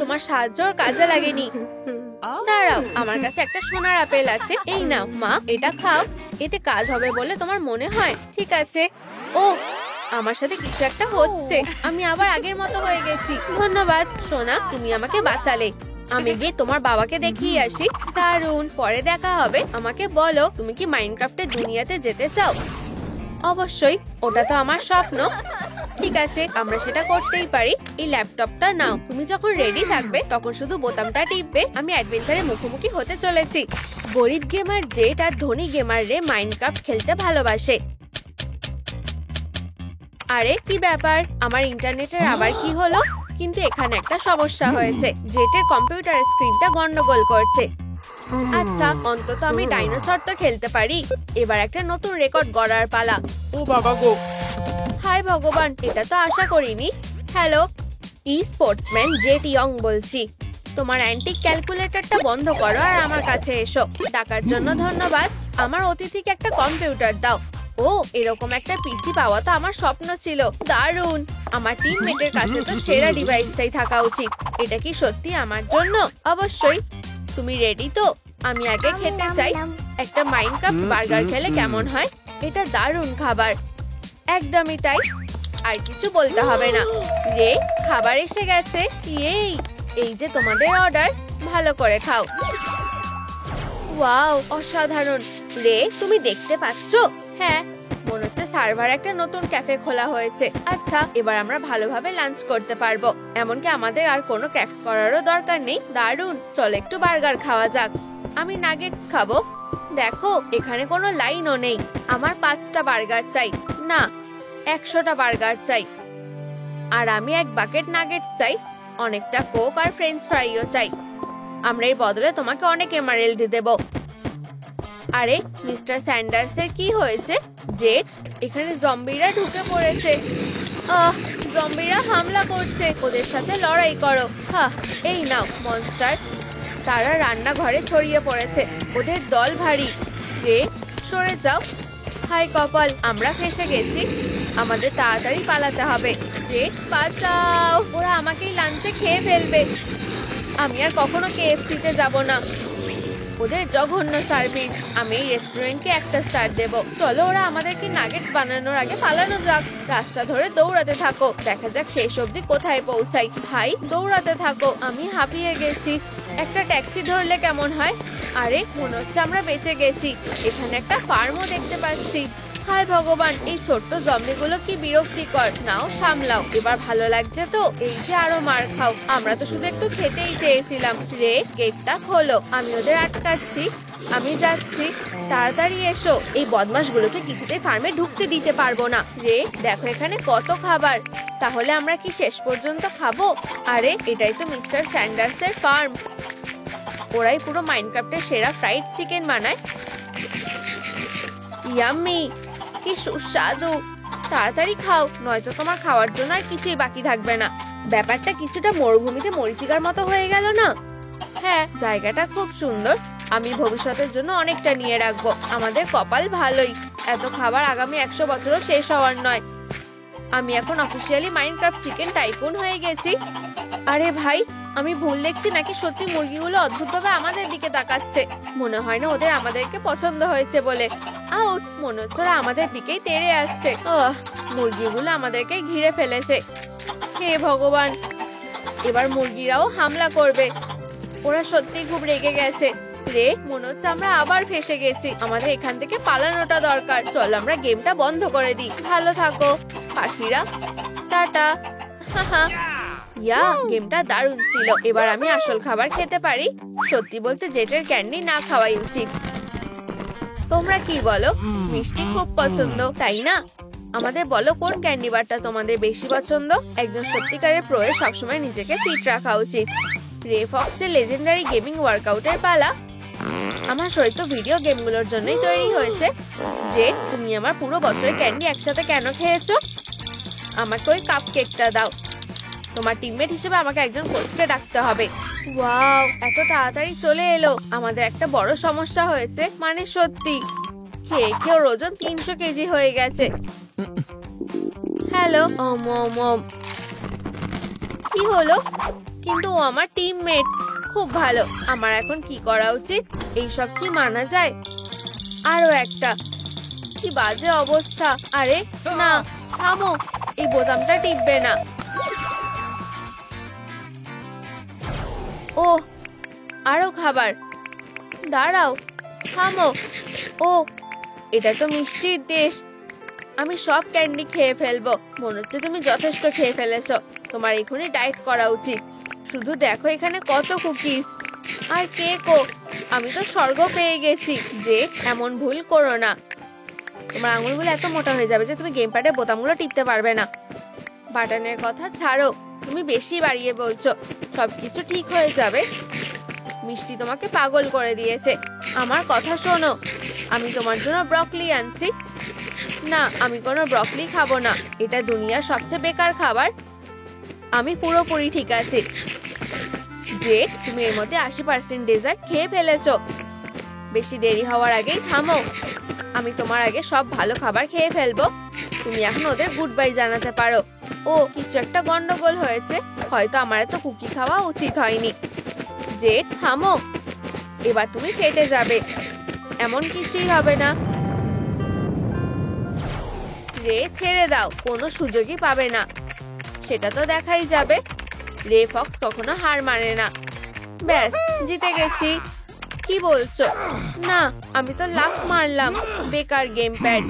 Speaker 1: তোমার সাহায্য আর কাজে লাগেনি। দাঁড়াও, আমার কাছে একটা সোনার আপেল আছে। এই নাও মা, এটা খাও। এতে কাজ হবে বলে তোমার মনে হয়? ঠিক আছে। ও, আমার সাথে কিছু একটা হচ্ছে। আমি আবার আগের মতো হয়ে গেছি। ধন্যবাদ সোনা, তুমি আমাকে বাঁচালে। আমি গিয়ে তোমার বাবাকে দেখিয়ে আসি। দারুণ, পরে দেখা হবে। আমাকে বলো, তুমি কি মাইনক্রাফটের দুনিয়াতে যেতে চাও? অবশ্যই, ওটা তো আমার স্বপ্ন। ঠিক আছে, আমরা সেটা করতেই পারি। এই ল্যাপটপটা নাও। তুমি যখন রেডি থাকবে তখন শুধু বোতামটা টিপবে। আমি অ্যাডভেঞ্চারে মুখোমুখি হতে চলেছি। গরিব গেমার জেট আর ধনী গেমার রে মাইনক্রাফট খেলতে ভালোবাসে। আরে কি ব্যাপার, আমার ইন্টারনেটের আবার কি হলো? কিন্তু এখানে একটা সমস্যা হয়েছে। জেটের কম্পিউটারের স্ক্রিনটা গন্ডগোল করছে। আচ্ছা, অন্তত আমি ডাইনোসর তো খেলতে পারি। এবার একটা নতুন রেকর্ড গড়ার পালা।
Speaker 2: ও বাবা গো।
Speaker 1: হায় ভগবান, এটা তো আশা করিনি। হ্যালো, স্পোর্টসম্যান জেট ইয়ং বলছি। তোমার অ্যান্টিক ক্যালকুলেটরটা বন্ধ করো আর আমার কাছে এসো। টাকার জন্য ধন্যবাদ। আমার অতিথিকে একটা কম্পিউটার দাও। ও, এরকম একটা পিসি পাওয়া তো আমার স্বপ্ন ছিল। দারুণ! আমার টিমমেটের কাছে তো সেরা ডিভাইসটাই থাকা উচিত। এটা কি সত্যি আমার জন্য? অবশ্যই। তুমি রেডি তো? আমি আগে খেতে চাই। একটা মাইনক্রাফট বার্গার খেলে কেমন হয়? এটা দারুণ খাবার। একদমই তাই। আর কিছু বলতে হবে না। রে, খাবার এসে গেছে। এই এই যে তোমাদের অর্ডার। ভালো করে খাও। ওয়াও, অসাধারণ। রে, তুমি দেখতে পাচ্ছো? হ্যাঁ, মনে হচ্ছে সার্ভার একটা নতুন ক্যাফে খোলা হয়েছে। আচ্ছা, এবার আমরা ভালোভাবে লাঞ্চ করতে পারবো। এমনকি আমাদের আর কোনো ক্রাফট করারও দরকার নেই। দারুণ! চলো একটু বার্গার খাওয়া যাক। আমি নাগেটস খাবো। দেখো, এখানে কোনো লাইনও নেই। আমার 5টা বার্গার চাই। না, 100টা বার্গার চাই। আর আমি 1 বাকেট নাগেটস চাই। অনেকটা কোক আর ফ্রেঞ্চ ফ্রাইও চাই। আমরা এর বদলে তোমাকে অনেক এমারেল্ড দেব। আরে, মিস্টার স্যান্ডার্সের কি হয়েছে? যে এখানে জম্বিরা ঢুকে পড়েছে। জম্বিরা হামলা করছে। ওদের সাথে লড়াই করো। এই নাও মনস্টার। তারা রান্নাঘরে ছড়িয়ে পড়েছে। ওদের দল ভারী। যে, সরে যাও। হাই কপাল, আমরা ফেঁসে গেছি। আমাদের তাড়াতাড়ি পালাতে হবে। যে, বাঁচাও! ওরা আমাকেই লাঞ্চে খেয়ে ফেলবে। আমি আর কখনো KFC-তে যাব না। ওদের জঘন্য সার্ভিস। আমি এই রেস্টুরেন্টকে 1টা স্টার দেব। চলো, ওরা আমাদেরকে নাগেটস বানানোর আগে পালানো যাক। রাস্তা ধরে দৌড়াতে থাকো। দেখা যাক শেষ অবধি কোথায় পৌঁছাই। ভাই, দৌড়াতে থাকো। আমি হাঁপিয়ে গেছি। একটা ট্যাক্সি ধরলে কেমন হয়? আরে, মনে হচ্ছে আমরা বেঁচে গেছি। এখানে একটা ফার্মও দেখতে পাচ্ছি। হায় ভগবান, এই ছোট্ট জম্বিগুলো কি বিরক্তিকর। নাও, সামলাও। এবার ভালো লাগছে তো? এই যে আরো মার খাও। আমরা তো শুধু একটু খেতেই চেয়েছিলাম। রে, গেটটা খোলো। আমি ওদের আটকাচ্ছি। আমি যাচ্ছি। তাড়াতাড়ি এসো। এই বদমাশগুলোকে কিছুতেই ফার্মে ঢুকতে দিতে পারবো না। রে, দেখো এখানে কত খাবার। তাহলে আমরা কি শেষ পর্যন্ত খাবো? আরে, এটাই তো মিস্টার স্যান্ডার্সের ফার্ম। ওরাই পুরো মাইনক্রাফটের সেরা ফ্রাইড চিকেন বানায়। ইয়াম্মি, কি সুস্বাদু। তাড়াতাড়ি খাও, নয়তো তোমার খাওয়ার জন্য আর কিছুই বাকি থাকবে না। ব্যাপারটা কিছুটা মরুভূমিতে মরীচিকার মতো হয়ে গেল না? হ্যাঁ, জায়গাটা খুব সুন্দর। আমি ভবিষ্যতের জন্য অনেকটা নিয়ে রাখবো। আমাদের কপাল ভালোই। এত খাবার আগামী 100 বছরও শেষ হওয়ার নয়। আমি এখন অফিসিয়ালি মাইনক্রাফট চিকেন টাইকুন হয়ে গেছি। আরে ভাই, আমি ভুল দেখছি নাকি সত্যি মুরগিগুলো অদ্ভুতভাবে আমাদের দিকে তাকাচ্ছে? মনে হয় না ওদের আমাদেরকে পছন্দ হয়েছে বলে। আউচ, মনে হচ্ছে ওরা আমাদের দিকেই তেড়ে আসছে। মুরগিগুলো আমাদেরকে ঘিরে ফেলেছে। হে ভগবান, এবার মুরগিরাও হামলা করবে। ওরা সত্যি খুব রেগে গেছে। রে, মনে হচ্ছে আমরা আবার ফেঁসে গেছি। আমাদের এখান থেকে পালানোটা দরকার। চল, আমরা গেমটা বন্ধ করে দিই। ভালো থাকো পাখিরা। টাটা। হাহা, ইয়া, গেমটা দারুণ ছিল। এবার আমি আসল খাবার খেতে পারি। সত্যি বলতে জেটের ক্যান্ডি না খাওয়াই উচিত। তোমরা কি বলো? মিষ্টি খুব পছন্দ, তাই না? আমাদের বলো কোন ক্যান্ডি বারটা তোমাদের বেশি পছন্দ। একজন সত্যিকারের প্রোয়ে সবসময় নিজেকে ফিট রাখা উচিত। রে ফক্সের লেজেন্ডারি গেমিং ওয়ার্কআউটের পালা। আমার শরীর তো ভিডিও গেমগুলোর জন্যই তৈরি হয়েছে। যে, তুমি আমার পুরো বছরের ক্যান্ডি একসাথে কেন খেয়েছো? আমাকে ওই কাপ কেকটা দাও। তোমার টিমমেট হিসেবে আমাকে একজন কোচকে ডাকতে হবে। ওয়াও, এত তাড়াতাড়ি চলে এলো। আমাদের একটা বড় সমস্যা হয়েছে। মানে সত্যি, খেয়ে খেয়ে ওর ওজন 300 কেজি হয়ে গেছে। হ্যালো। কি হলো? কিন্তু ও আমার টিমমেট। খুব ভালো। আমার এখন কি করা উচিত? এইসব কি মানা যায়? আরো একটা। কি বাজে অবস্থা। আরে না, থামো। এই বোতামটা টিপবে না। ও, আরো খাবার। দাঁড়াও, থামো। ও, এটা তো মিষ্টির দেশ। আমি সব ক্যান্ডি খেয়ে ফেলবো। মনে হচ্ছে তুমি যথেষ্ট খেয়ে ফেলেছো। তোমার এখনই ডায়েট করা উচিত। শুধু দেখো এখানে কত কুকিজ আর কেকও। আমি তো স্বর্গ পেয়ে গেছি। যে, এমন ভুল করো না। তোমার আঙুলগুলো এত মোটা হয়ে যাবে যে তুমি গেম প্যাডের বোতামগুলো টিপতে পারবে না। বাটনের কথা ছাড়ো, তুমি বেশি বাড়িয়ে বলছো। সবকিছু ঠিক হয়ে যাবে। মিষ্টি তোমাকে পাগল করে দিয়েছে। আমার কথা শোনো, আমি তোমার জন্য ব্রকলি আনছি। না, আমি কোনো ব্রকলি খাবো না। এটা দুনিয়ার সবচেয়ে বেকার খাবার। আমি পুরোপুরি ঠিক আছি। যে, তুমি এর মধ্যে 80% ডেজার্ট খেয়ে ফেলেছো।
Speaker 3: বেশি দেরি হওয়ার আগেই থামো। আমি তোমার আগে সব ভালো খাবার খেয়ে ফেলবো। তুমি এখন ওদের গুড বাই জানাতে পারো। ও, কিছু একটা গন্ডগোল হয়েছে, হয়তো আমার এত কুকি খাওয়া উচিত হয়নি। জেড, থামো। এবার তুমি ফেটে যাবে। এমন কিছুই হবে না। রে, ছেড়ে দাও, কোনো সুযোগই পাবে না। সেটা তো দেখাই যাবে। রে ফক্স কখনো হার মানে না। ব্যাস, জিতে গেছি। কি বলছো? না, আমি তো লাফ মারলাম। বেকার গেম প্যাড।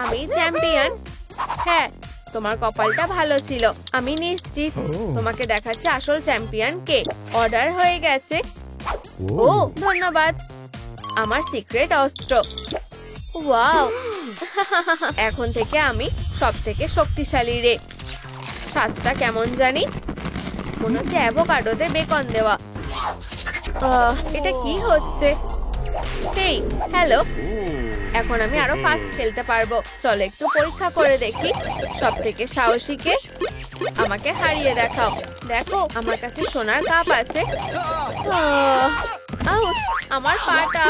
Speaker 3: আমি চ্যাম্পিয়ন। হ্যাঁ, তোমার কপালটা ভালো ছিল। আমি নিশ্চিত তোমাকে দেখাচ্ছে আসল চ্যাম্পিয়ন কে। অর্ডার হয়ে গেছে। ও, ধন্যবাদ। আমার সিক্রেট অস্ত্র। ওয়াও। এখন থেকে আমি সব থেকে শক্তিশালী রে। স্বাদটা কেমন জানি? মনে হচ্ছে অ্যাভোকাডোতে বেকন দেওয়া। এটা কি হচ্ছে? হেই, হ্যালো। এখন আমি আরো ফাস্ট খেলতে পারবো। চলো একটু পরীক্ষা করে দেখি সব থেকে সাহসীকে। আমাকে হারিয়ে দেখাও। দেখো, আমার কাছে সোনার কাপ আছে। আমার পাটা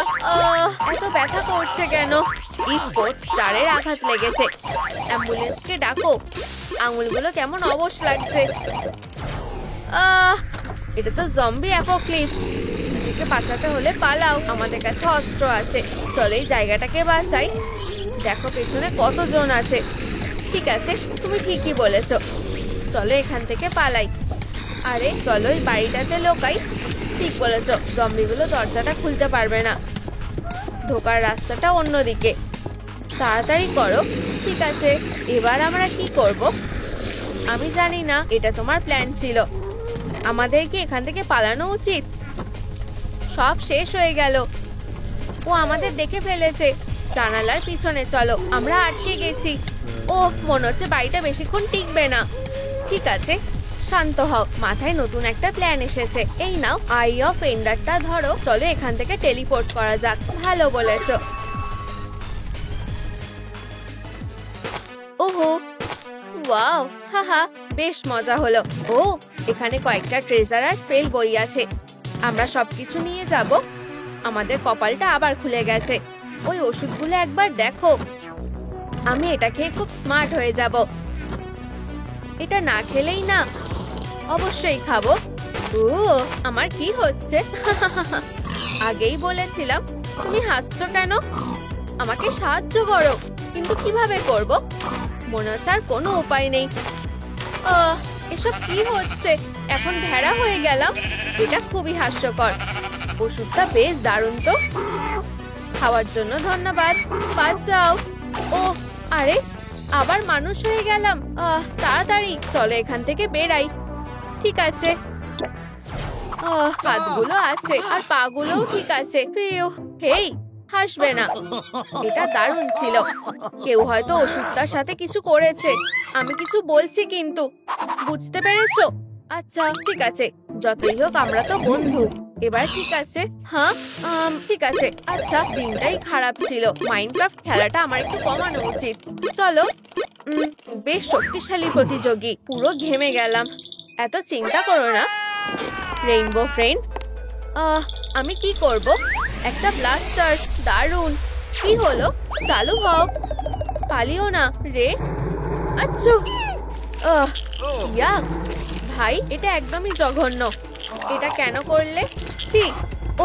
Speaker 3: এত ব্যথা করছে কেন? স্পোর্টস স্টারের আঘাত লেগেছে। অ্যাম্বুলেন্সকে ডাকো। আঙুলগুলো কেমন অবশ লাগছে। এটা তো জম্বি অ্যাপোক্লিপস। নিজেকে বাঁচাতে হলে পালাও। আমাদের কাছে অস্ত্র আছে। চলো এই জায়গাটাকে বাঁচাই। দেখো পেছনে কতজন আছে। ঠিক আছে, তুমি ঠিকই বলেছো। চলো এখান থেকে পালাই। আরে চলো এই বাড়িটাতে লোকাই। ঠিক বলেছো, জম্বিগুলো দরজাটা খুলতে পারবে না। ঢোকার রাস্তাটা অন্যদিকে। তাড়াতাড়ি করো। ঠিক আছে, এবার আমরা কি করব? আমি জানি না। এটা তোমার প্ল্যান ছিল। আমাদের কি এখান থেকে পালানো উচিত? সব শেষ হয়ে গেল। ও আমাদের দেখে ফেলেছে। জানালার পিছনে চলো। আমরা আটকে গেছি। ও, মনে হচ্ছে বাড়িটা বেশিক্ষণ টিকবে না। ঠিক আছে, শান্ত হও। মাথায় নতুন একটা প্ল্যান এসেছে। এই নাও, আই অফ এন্ডারটা ধরো। চলো এখান থেকে টেলিপোর্ট করা যাক। ভালো বলেছো। ওহো, ওয়াও, হাহা, বেশ মজা হলো। ও, এখানে কয়েকটা ট্রেজার আর স্পেল বই আছে। আমরা সবকিছু নিয়ে যাব। আমাদের কপালটা আবার খুলে গেছে। ওই ওষুধগুলো একবার দেখো। আমি এটা খেয়ে খুব স্মার্ট হয়ে যাব। এটা না খেলেই না। অবশ্যই খাবো। ও, আমার কি হচ্ছে? আগেই বলেছিলাম। তুমি হাসছো কেন? আমাকে সাহায্য করো। কিন্তু কিভাবে করব? মনে হচ্ছে আর কোনো উপায় নেই। এসব কি হচ্ছে? এখন ভেড়া হয়ে গেলাম। এটা খুবই হাস্যকর। ওষুধটা বেশ দারুণ তো। খাওয়ার জন্য ধন্যবাদ। বাঁচাও। ও, আরে আবার মানুষ হয়ে গেলাম। তাড়াতাড়ি চলো এখান থেকে বেরাই। ঠিক আছে। হাতগুলো আছে আর পাগুলোও ঠিক আছে। হেই, হাসবে না। এটা দারুণ ছিল। কেউ হয়তো ওষুধটার সাথে কিছু করেছে। আমি কিছু বলছি কিন্তু। বুঝতে পেরেছো? আচ্ছা, ঠিক আছে। যতই হোক আমরা তো বন্ধু। এবার ঠিক আছে। হ্যাঁ, ঠিক আছে। আচ্ছা, দিনটাই খারাপ ছিল। মাইনক্রাফট খেলাটা আমার একটু কমানো উচিত। চলো। বেশ শক্তিশালী প্রতিযোগী। পুরো ঘেমে গেলাম। এত চিন্তা করো না, রেইনবো ফ্রেন্ড। আমি কি করব? একটা ব্লাস্টার। দারুণ। কি হলো? চালু হও। পালিও না রে। আচ্ছা। ইয়াক, ভাই, এটা একদমই জঘন্য। এটা কেন করলে? সি,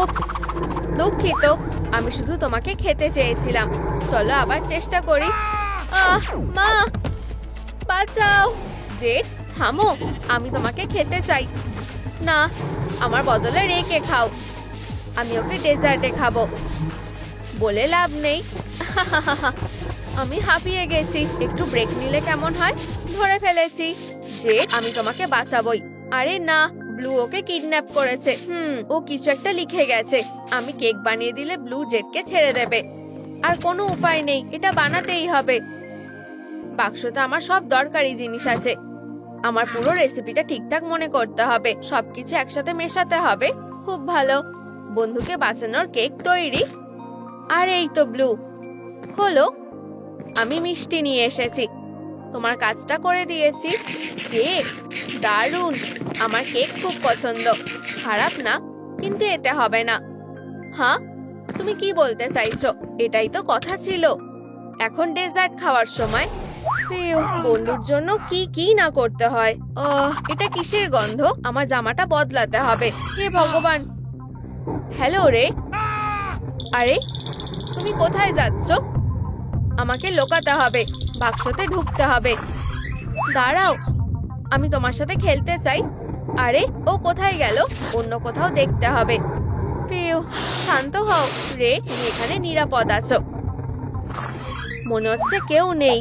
Speaker 3: উপস, দুঃখিত। আমি শুধু তোমাকে খেতে চেয়েছিলাম। চলো আবার চেষ্টা করি। মা, বাঁচাও। জেড, থামো। আমি তোমাকে খেতে চাই। না, আমার বদলে রেখে খাও। আমি ওকে ডেজার্টে খাবো। বলে লাভ নেই। আমি হাঁপিয়ে গেছি। একটু ব্রেক নিলে কেমন হয়? ধরে ফেলেছি। জেড, আমি তোমাকে বাঁচাবই। আরে না, ব্লু ওকে কিডন্যাপ করেছে। ও কিছু একটা লিখে গেছে। আমি কেক বানিয়ে দিলে ব্লু জেডকে ছেড়ে দেবে। আর কোনো উপায় নেই, এটা বানাতেই হবে। বাক্সতে আমার সব দরকারি জিনিস আছে। আমার পুরো রেসিপিটা ঠিকঠাক মনে করতে হবে। সবকিছু একসাথে মেশাতে হবে। খুব ভালো। বন্ধুকে বাঁচানোর কেক তৈরি। আর এই তো ব্লু। হলো। আমি মিষ্টি নিয়ে এসেছি। তোমার কাজটা করে দিয়েছি। কেক দারুণ। আমার কেক খুব পছন্দ। খারাপ না, কিন্তু এতে হবে না। হ্যাঁ, তুমি কি বলতে চাইছো? এটাই তো কথা ছিল। এখন ডেজার্ট খাওয়ার সময়। ইউ, বন্ধুর জন্য কি কি না করতে হয়। এটা কিসের গন্ধ? আমার জামাটা বদলাতে হবে। হে ভগবান। হ্যালো রে। আরে, তুমি কোথায় যাচ্ছ? আমাকে লুকাতে হবে, বাক্সতে ঢুকতে হবে। দাঁড়াও, আমি তোমার সাথে খেলতে চাই। আরে, ও কোথায় গেল? অন্য কোথাও দেখতে হবে। প্রিয়, শান্ত হও রে, তুমি এখানে নিরাপদ আছো। মনে হচ্ছে কেউ নেই।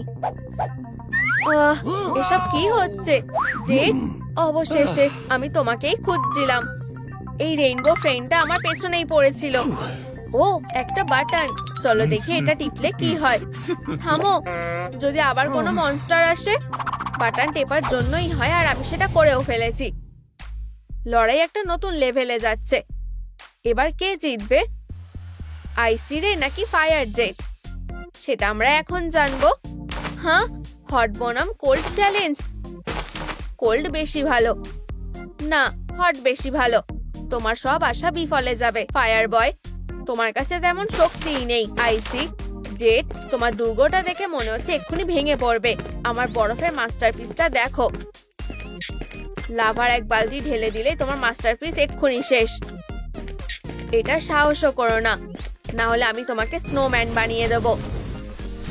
Speaker 3: এসব কি হচ্ছে? যে অবশেষে আমি তোমাকেই খুঁজছিলাম। এই রেইনবো ফ্রেন্ডটা আমার পেছনেই পড়েছিল। ও, একটা বাটন। চলো দেখি এটা টিপলে কি হয়। থামো, যদি আবার কোনো মনস্টার আসে। বাটন টেপার জন্যই হয়, আর আমি সেটা করেও ফেলেছি। লড়াই একটা নতুন লেভেলে যাচ্ছে। এবার কে জিতবে? আইসি রে নাকি ফায়ার জেট? সেটা আমরা এখন জানবো। হ্যাঁ, হট বনাম কোল্ড চ্যালেঞ্জ। কোল্ড বেশি ভালো না, হট বেশি ভালো। তোমার সব আশা বিফলে যাবে ফায়ার বয়। তোমার কাছে তেমন শক্তিই নেই। আইসি জেট, তোমার দুর্গটা দেখে মনে হচ্ছে এক্ষুনি ভেঙে পড়বে। আমার বরফের মাস্টারপিসটা দেখো। লাভার এক বালতি ঢেলে দিলে তোমার মাস্টারপিস এক্ষুনি শেষ। এটা সাহসও করো না, না হলে আমি তোমাকে স্নোম্যান বানিয়ে দেবো।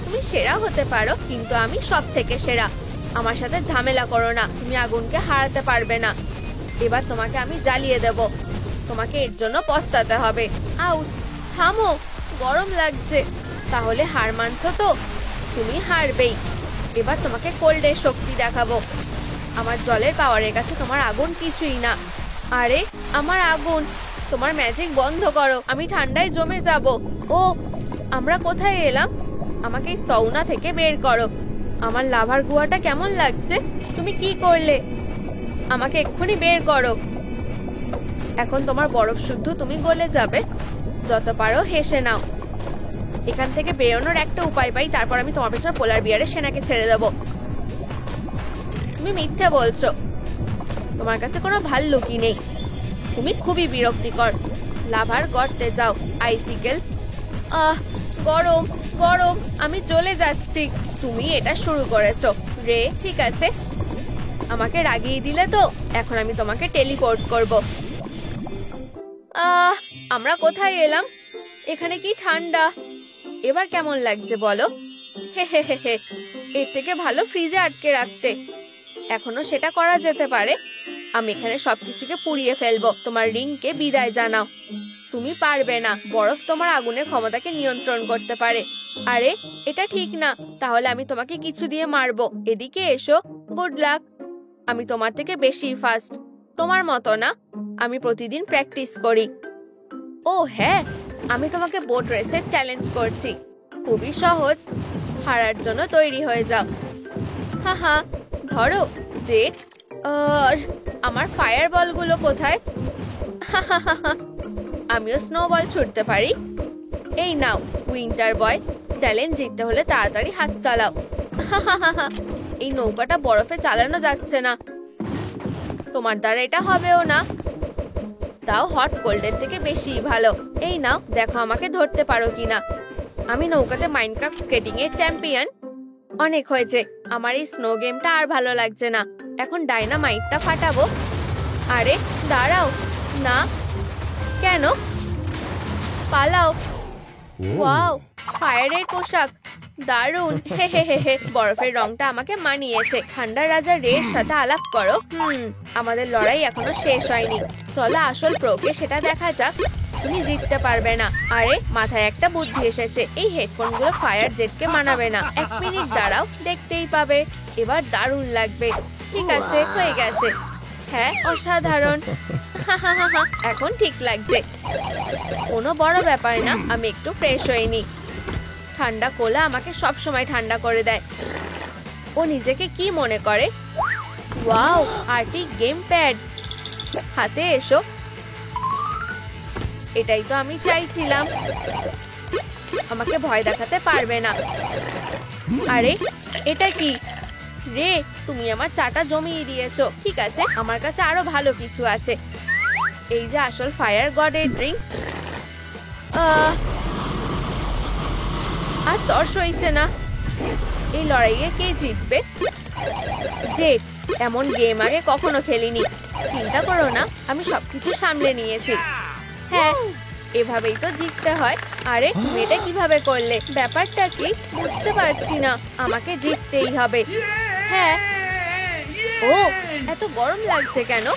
Speaker 3: তুমি সেরা হতে পারো, কিন্তু আমি সব থেকে সেরা। আমার সাথে ঝামেলা করো না, তুমি আগুনকে হারাতে পারবে না। এবার তোমাকে আমি জ্বালিয়ে দেব, তোমাকে এর জন্য পস্তাতে হবে। আউচ, থামো, গরম লাগছে। তাহলে হার মানছো তো? তুমি হারবেই। এবার তোমাকে কোল্ডের শক্তি দেখাবো। আমার জলের পাওয়ারের কাছে তোমার আগুন কিছুই না। আরে, আমার আগুন। তোমার ম্যাজিক বন্ধ করো, আমি ঠান্ডায় জমে যাব। ও, আমরা কোথায় এলাম? আমাকে এই সৌনা থেকে বের করো। আমার লাভার গুহাটা কেমন লাগছে? তুমি কি করলে? আমাকে এক্ষুনি বের করো। এখন তোমার বরফ শুদ্ধ, তুমি গলে যাবে। যত পারো হেসে নাও। এখান থেকে বেরোনোর একটা উপায় পাই, তারপর আমি তোমার পেছনে পোলার বিয়ারের সেনাকে ছেড়ে দেবো। তুমি মিথ্যে বলছো। তোমার কাছে কোনো ভাল্লুকি নেই। তুমি খুবই বিরক্তিকর। লাভার গর্তে যাও, আইসিকেল। গরম গরম, আমি চলে যাচ্ছি। তুমি এটা শুরু করেছো রে। ঠিক আছে, আমাকে রাগিয়ে দিলে তো। এখন আমি তোমাকে টেলিপোর্ট করব। আমরা কোথায় এলাম? এখানে কি ঠান্ডা। এবার কেমন লাগছে বলো? হে হে হে হে, এর থেকে ভালো ফ্রিজে আটকে রাখতে। এখনো সেটা করা যেতে পারে। আমি এখানে সবকিছুকে পুড়িয়ে ফেলবো। তোমার রিংকে বিদায় জানাও। তুমি পারবে না, বরফ তোমার আগুনের ক্ষমতাকে নিয়ন্ত্রণ করতে পারে। আরে, এটা ঠিক না। তাহলে আমি তোমাকে কিছু দিয়ে মারবো। এদিকে এসো। Good luck. আমি তোমার থেকে বেশি ফাস্ট। তোমার মতো না, আমি প্রতিদিন প্র্যাকটিস করি। ও হ্যাঁ, আমি তোমাকে বোট রেসের চ্যালেঞ্জ করছি। খুবই সহজ, হারার জন্য তৈরি হয়ে যাও। হা হা, ধরো জেট। আমার ফায়ার বলগুলো কোথায়? আমিও স্নোবল ছুটতে পারি। এই নাও উইন্টার বয়, চ্যালেঞ্জ জিততে হলে তাড়াতাড়ি হাত চালাও। এই নৌকাটা বরফে চালানো যাচ্ছে না। তোমার দ্বারা এটা হবেও না। তাও হট কোল্ডের থেকে বেশি ভালো। এই নাও, দেখো আমাকে ধরতে পারো কিনা। আমি নৌকাতে মাইনক্রাফট স্কেটিং এর চ্যাম্পিয়ন। অনেক হয়েছে, আমার এই স্নো গেমটা আর ভালো লাগছে না। এখন ডাইনামাইটটা ফাটাবো। আরে দাঁড়াও না, কেন? পালাও। ওয়াও, ফায়ারের পোশাক দারুণ। হে হে হে হে, বরফের রংটা আমাকে মানিয়েছে। ঠান্ডা রাজা রের সাথে আলাপ করো। আমাদের লড়াই এখনো শেষ হয়নি। চলো আসল প্রোকে সেটা দেখা যাক। তুমি জিততে পারবে না। আরে, মাথায় একটা বুদ্ধি এসেছে। এই হেডফোনগুলো ফায়ার জেটকে মানাবে না। 1 মিনিট দাঁড়াও, দেখতেই পাবে। এবার দারুণ লাগবে। ঠিক আছে, হয়ে গেছে। হ্যাঁ, অসাধারণ। এখন ঠিক লাগছে। কোনো বড় ব্যাপার না, আমি একটু ফ্রেশ হয়ে নি। ঠান্ডা কোলা আমাকে সব সময় ঠান্ডা করে দেয়। ও নিজেকে কি মনে করে? Wow, Arctic game pad. হাতে এসো। এটাই তো আমি চাইছিলাম। আমাকে ভয় দেখাতে পারবে না। আরে, এটা কি রে? তুমি আমার চাটা জমিয়ে দিয়েছো। ঠিক আছে, আমার কাছে আরো ভালো কিছু আছে। এই যে আসল ফায়ার গডের ড্রিঙ্ক। আর তর সইছে না। এই লড়াইয়ে কে জিতবে? জেড, এমন গেম আগে কখনো খেলিনি। চিন্তা করো না, আমি সবকিছু সামলে নিয়েছি। হ্যাঁ, এভাবেই তো জিততে হয়। আরে তুমি এটা কিভাবে করলে? ব্যাপারটা কি বুঝতে পারছি না। আমাকে জিততেই হবে। হ্যাঁ। ও, এত গরম লাগছে কেন?